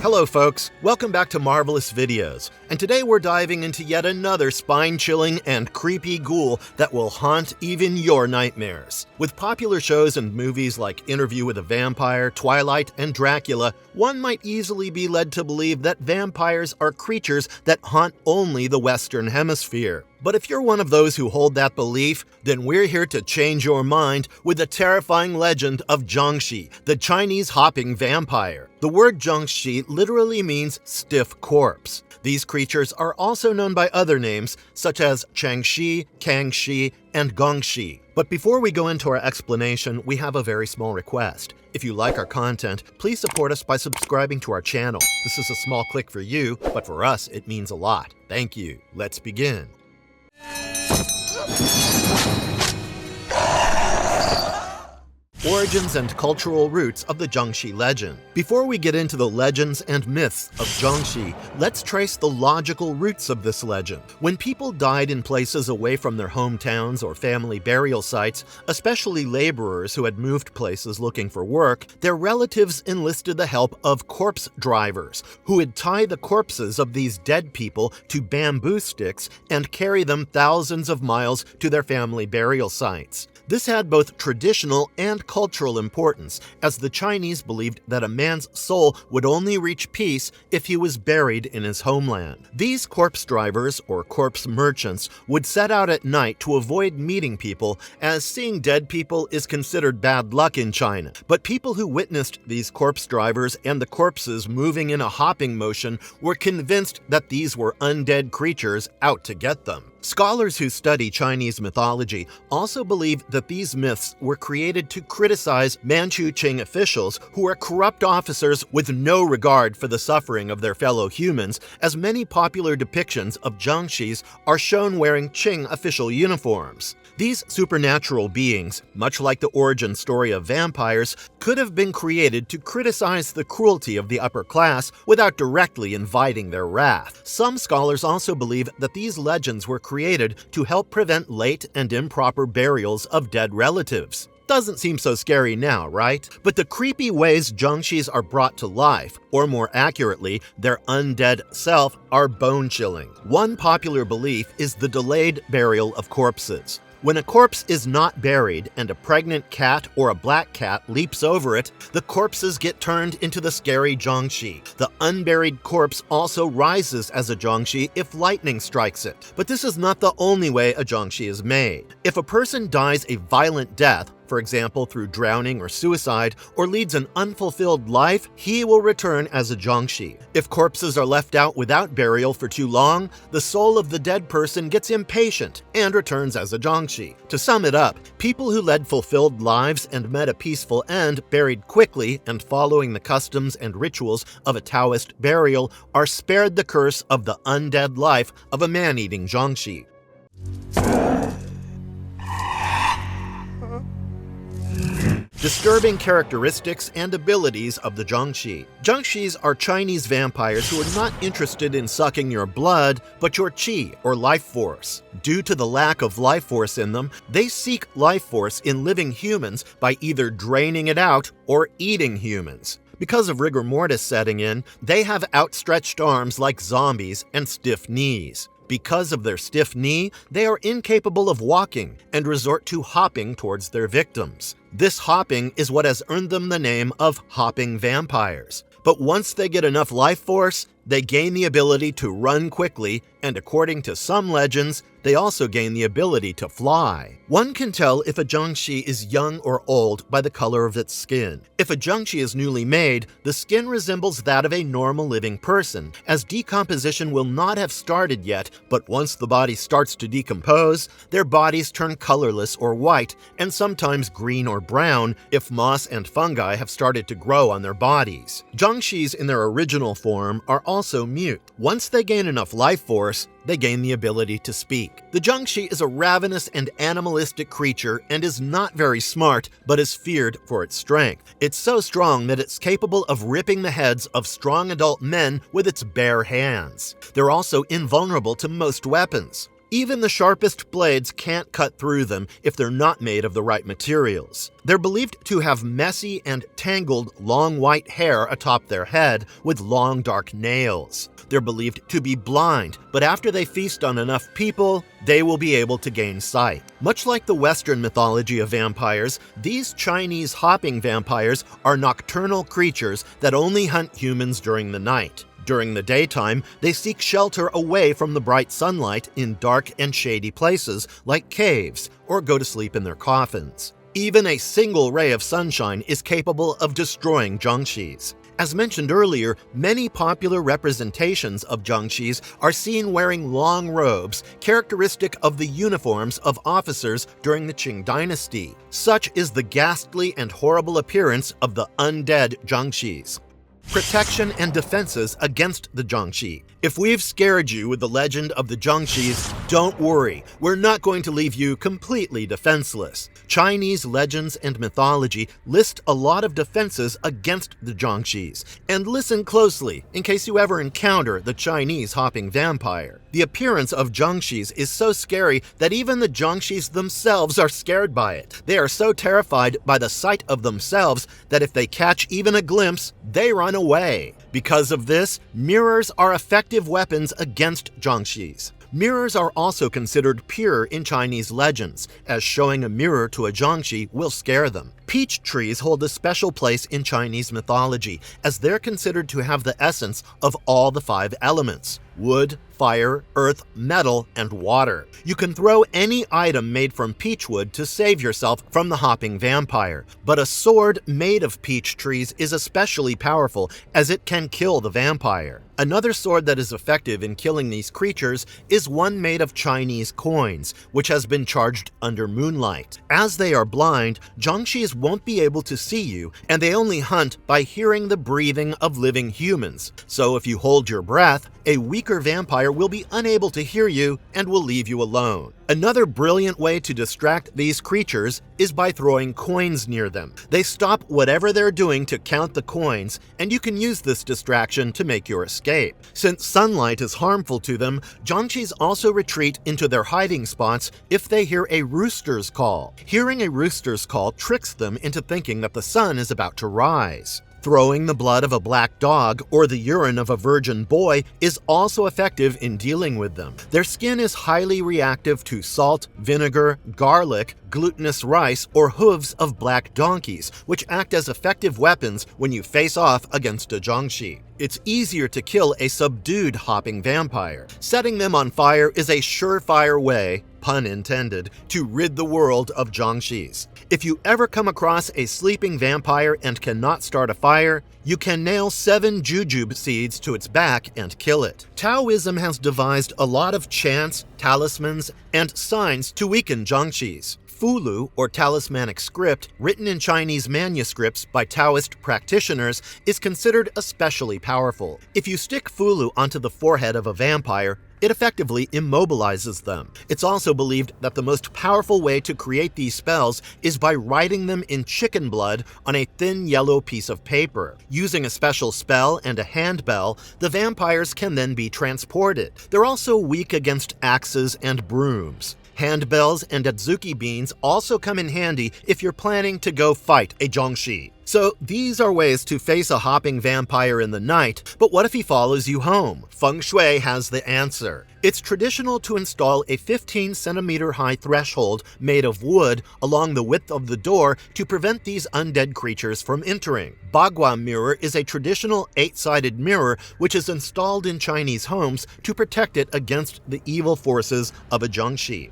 Hello folks, welcome back to Marvelous Videos, and today we're diving into yet another spine-chilling and creepy ghoul that will haunt even your nightmares. With popular shows and movies like Interview with a Vampire, Twilight, and Dracula, one might easily be led to believe that vampires are creatures that haunt only the Western Hemisphere. But if you're one of those who hold that belief, then we're here to change your mind with the terrifying legend of Jiangshi, the Chinese hopping vampire. The word Jiangshi literally means stiff corpse. These creatures are also known by other names, such as Chiang Shi, Kang Shi, and Geungsi. But before we go into our explanation, we have a very small request. If you like our content, please support us by subscribing to our channel. This is a small click for you, but for us, it means a lot. Thank you. Let's begin. Origins and cultural roots of the Jiangshi legend. Before we get into the legends and myths of Jiangshi, let's trace the logical roots of this legend. When people died in places away from their hometowns or family burial sites, especially laborers who had moved places looking for work, their relatives enlisted the help of corpse drivers, who would tie the corpses of these dead people to bamboo sticks and carry them thousands of miles to their family burial sites. This had both traditional and cultural importance, as the Chinese believed that a man's soul would only reach peace if he was buried in his homeland. These corpse drivers, or corpse merchants, would set out at night to avoid meeting people, as seeing dead people is considered bad luck in China. But people who witnessed these corpse drivers and the corpses moving in a hopping motion were convinced that these were undead creatures out to get them. Scholars who study Chinese mythology also believe that these myths were created to criticize Manchu Qing officials who are corrupt officers with no regard for the suffering of their fellow humans, as many popular depictions of Jiangshis are shown wearing Qing official uniforms. These supernatural beings, much like the origin story of vampires, could have been created to criticize the cruelty of the upper class without directly inviting their wrath. Some scholars also believe that these legends were created to help prevent late and improper burials of dead relatives. Doesn't seem so scary now, right? But the creepy ways Jiangshis are brought to life, or more accurately, their undead self, are bone-chilling. One popular belief is the delayed burial of corpses. When a corpse is not buried and a pregnant cat or a black cat leaps over it, the corpses get turned into the scary Jiangshi. The unburied corpse also rises as a Jiangshi if lightning strikes it. But this is not the only way a Jiangshi is made. If a person dies a violent death, for example through drowning or suicide, or leads an unfulfilled life, he will return as a Jiangshi. If corpses are left out without burial for too long, the soul of the dead person gets impatient and returns as a Jiangshi. To sum it up, people who led fulfilled lives and met a peaceful end, buried quickly and following the customs and rituals of a Taoist burial, are spared the curse of the undead life of a man-eating Jiangshi. Disturbing characteristics and abilities of the Jiangshi. Jiangshis are Chinese vampires who are not interested in sucking your blood, but your qi, or life force. Due to the lack of life force in them, they seek life force in living humans by either draining it out or eating humans. Because of rigor mortis setting in, they have outstretched arms like zombies and stiff knees. Because of their stiff knee, they are incapable of walking and resort to hopping towards their victims. This hopping is what has earned them the name of hopping vampires. But once they get enough life force, they gain the ability to run quickly, and according to some legends, they also gain the ability to fly. One can tell if a Jiangshi is young or old by the color of its skin. If a Jiangshi is newly made, the skin resembles that of a normal living person, as decomposition will not have started yet, but once the body starts to decompose, their bodies turn colorless or white, and sometimes green or brown if moss and fungi have started to grow on their bodies. Jiangshis in their original form are also mute. Once they gain enough life force, they gain the ability to speak. The Jiangshi is a ravenous and animalistic creature and is not very smart, but is feared for its strength. It's so strong that it's capable of ripping the heads of strong adult men with its bare hands. They're also invulnerable to most weapons. Even the sharpest blades can't cut through them if they're not made of the right materials. They're believed to have messy and tangled long white hair atop their head with long dark nails. They're believed to be blind, but after they feast on enough people, they will be able to gain sight. Much like the Western mythology of vampires, these Chinese hopping vampires are nocturnal creatures that only hunt humans during the night. During the daytime, they seek shelter away from the bright sunlight in dark and shady places like caves, or go to sleep in their coffins. Even a single ray of sunshine is capable of destroying Jiangshis. As mentioned earlier, many popular representations of Jiangshis are seen wearing long robes, characteristic of the uniforms of officers during the Qing dynasty. Such is the ghastly and horrible appearance of the undead Jiangshis. Protection and defenses against the Jiangshi. If we've scared you with the legend of the Jiangshis, don't worry, we're not going to leave you completely defenseless. Chinese legends and mythology list a lot of defenses against the Jiangshis, and listen closely in case you ever encounter the Chinese hopping vampire. The appearance of Jiangshis is so scary that even the Jiangshis themselves are scared by it. They are so terrified by the sight of themselves that if they catch even a glimpse, they run away. Because of this, mirrors are effective weapons against Jiangshis. Mirrors are also considered pure in Chinese legends, as showing a mirror to a Jiangshi will scare them. Peach trees hold a special place in Chinese mythology, as they're considered to have the essence of all the 5 elements: wood, fire, earth, metal, and water. You can throw any item made from peach wood to save yourself from the hopping vampire, but a sword made of peach trees is especially powerful, as it can kill the vampire. Another sword that is effective in killing these creatures is one made of Chinese coins, which has been charged under moonlight. As they are blind, Jiangshis won't be able to see you, and they only hunt by hearing the breathing of living humans. So if you hold your breath, a weaker vampire will be unable to hear you and will leave you alone. Another brilliant way to distract these creatures is by throwing coins near them. They stop whatever they're doing to count the coins, and you can use this distraction to make your escape. Since sunlight is harmful to them, Jiangshis also retreat into their hiding spots if they hear a rooster's call. Hearing a rooster's call tricks them into thinking that the sun is about to rise. Throwing the blood of a black dog or the urine of a virgin boy is also effective in dealing with them. Their skin is highly reactive to salt, vinegar, garlic, glutinous rice, or hooves of black donkeys, which act as effective weapons when you face off against a Jiangshi. It's easier to kill a subdued hopping vampire. Setting them on fire is a surefire way, pun intended, to rid the world of Jiangshis. If you ever come across a sleeping vampire and cannot start a fire, you can nail 7 jujube seeds to its back and kill it. Taoism has devised a lot of chants, talismans, and signs to weaken Jiangshis. Fulu, or talismanic script, written in Chinese manuscripts by Taoist practitioners, is considered especially powerful. If you stick Fulu onto the forehead of a vampire, it effectively immobilizes them. It's also believed that the most powerful way to create these spells is by writing them in chicken blood on a thin yellow piece of paper. Using a special spell and a handbell, the vampires can then be transported. They're also weak against axes and brooms. Handbells and adzuki beans also come in handy if you're planning to go fight a Jiangshi. So these are ways to face a hopping vampire in the night, but what if he follows you home? Feng Shui has the answer. It's traditional to install a 15-centimeter high threshold made of wood along the width of the door to prevent these undead creatures from entering. Bagua mirror is a traditional 8-sided mirror which is installed in Chinese homes to protect it against the evil forces of a Jiangshi.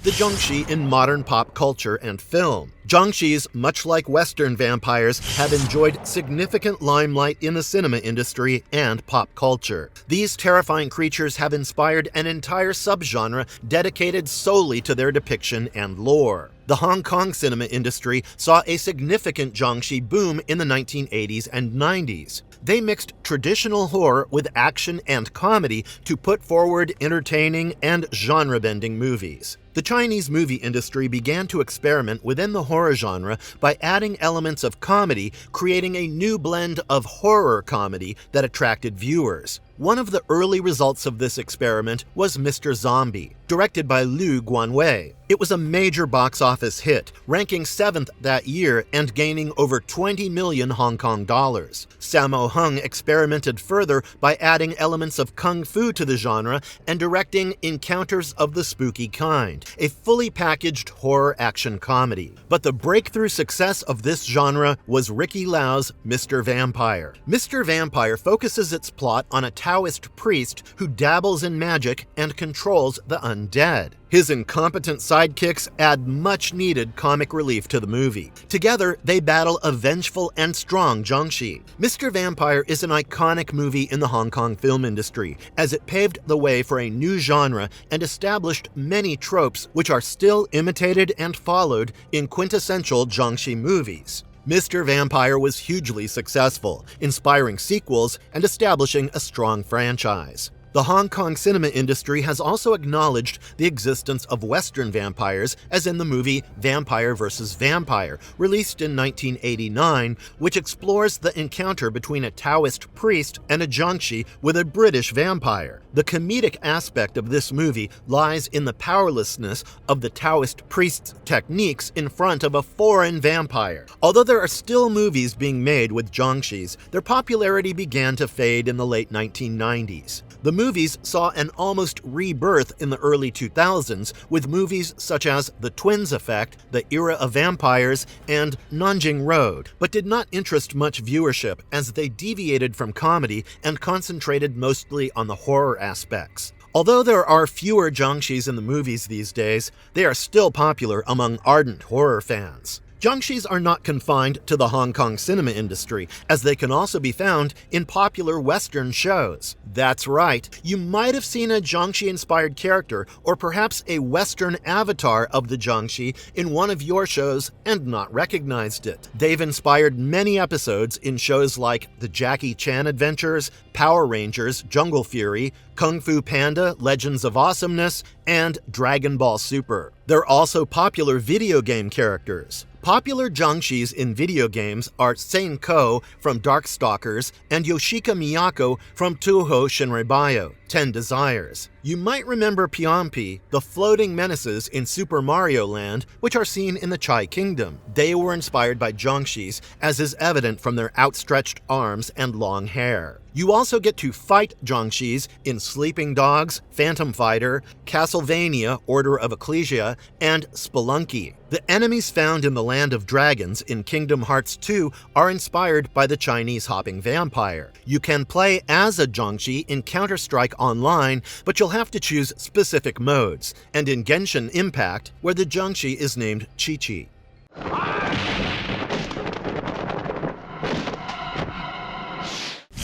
The Jiangshi in modern pop culture and film. Jiangshis, much like Western vampires, have enjoyed significant limelight in the cinema industry and pop culture. These terrifying creatures have inspired an entire subgenre dedicated solely to their depiction and lore. The Hong Kong cinema industry saw a significant Jiangshi boom in the 1980s and 90s. They mixed traditional horror with action and comedy to put forward entertaining and genre-bending movies. The Chinese movie industry began to experiment within the horror genre by adding elements of comedy, creating a new blend of horror comedy that attracted viewers. One of the early results of this experiment was Mr. Zombie, directed by Liu Guanwei. It was a major box office hit, ranking 7th that year and gaining over 20 million Hong Kong dollars. Sammo Hung experimented further by adding elements of kung fu to the genre and directing Encounters of the Spooky Kind, a fully packaged horror action comedy. But the breakthrough success of this genre was Ricky Lau's Mr. Vampire. Mr. Vampire focuses its plot on a Taoist priest who dabbles in magic and controls the undead. His incompetent sidekicks add much-needed comic relief to the movie. Together, they battle a vengeful and strong Jiangshi. Mr. Vampire is an iconic movie in the Hong Kong film industry, as it paved the way for a new genre and established many tropes which are still imitated and followed in quintessential Jiangshi movies. Mr. Vampire was hugely successful, inspiring sequels and establishing a strong franchise. The Hong Kong cinema industry has also acknowledged the existence of Western vampires, as in the movie Vampire vs. Vampire, released in 1989, which explores the encounter between a Taoist priest and a Jiangshi with a British vampire. The comedic aspect of this movie lies in the powerlessness of the Taoist priest's techniques in front of a foreign vampire. Although there are still movies being made with Jiangshis, their popularity began to fade in the late 1990s. The movies saw an almost rebirth in the early 2000s with movies such as The Twins Effect, The Era of Vampires, and Nanjing Road, but did not interest much viewership as they deviated from comedy and concentrated mostly on the horror aspects. Although there are fewer Jiangshis in the movies these days, they are still popular among ardent horror fans. Jiangshis are not confined to the Hong Kong cinema industry, as they can also be found in popular Western shows. That's right, you might have seen a Jiangshi-inspired character or perhaps a Western avatar of the Jiangshi in one of your shows and not recognized it. They've inspired many episodes in shows like The Jackie Chan Adventures, Power Rangers, Jungle Fury, Kung Fu Panda, Legends of Awesomeness, and Dragon Ball Super. They're also popular video game characters. Popular Jiangshis in video games are Senko from Darkstalkers and Yoshika Miyako from Touhou Shinrebayo, 10 Desires. You might remember Piampi, the floating menaces in Super Mario Land, which are seen in the Chai Kingdom. They were inspired by Jiangshis, as is evident from their outstretched arms and long hair. You also get to fight Jiangshis in Sleeping Dogs, Phantom Fighter, Castlevania, Order of Ecclesia, and Spelunky. The enemies found in the Land of Dragons in Kingdom Hearts 2 are inspired by the Chinese hopping vampire. You can play as a Jiangshi in Counter-Strike Online, but you'll have to choose specific modes, and in Genshin Impact, where the Jiangshi is named Chi-Chi.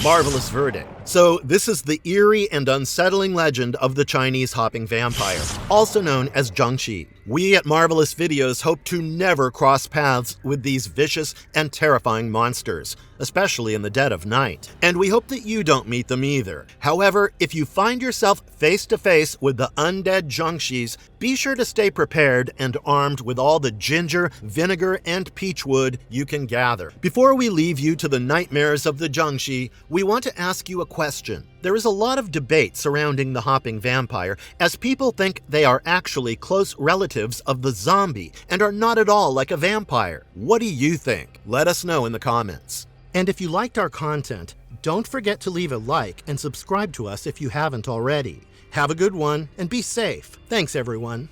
Marvelous verdict. So this is the eerie and unsettling legend of the Chinese hopping vampire, also known as Jiangshi. We at Marvelous Videos hope to never cross paths with these vicious and terrifying monsters, especially in the dead of night. And we hope that you don't meet them either. However, if you find yourself face to face with the undead Jiangshis, be sure to stay prepared and armed with all the ginger, vinegar, and peach wood you can gather. Before we leave you to the nightmares of the Jiangshi, we want to ask you a question. There is a lot of debate surrounding the hopping vampire, as people think they are actually close relatives of the zombie and are not at all like a vampire. What do you think? Let us know in the comments. And if you liked our content, don't forget to leave a like and subscribe to us if you haven't already. Have a good one and be safe. Thanks, everyone.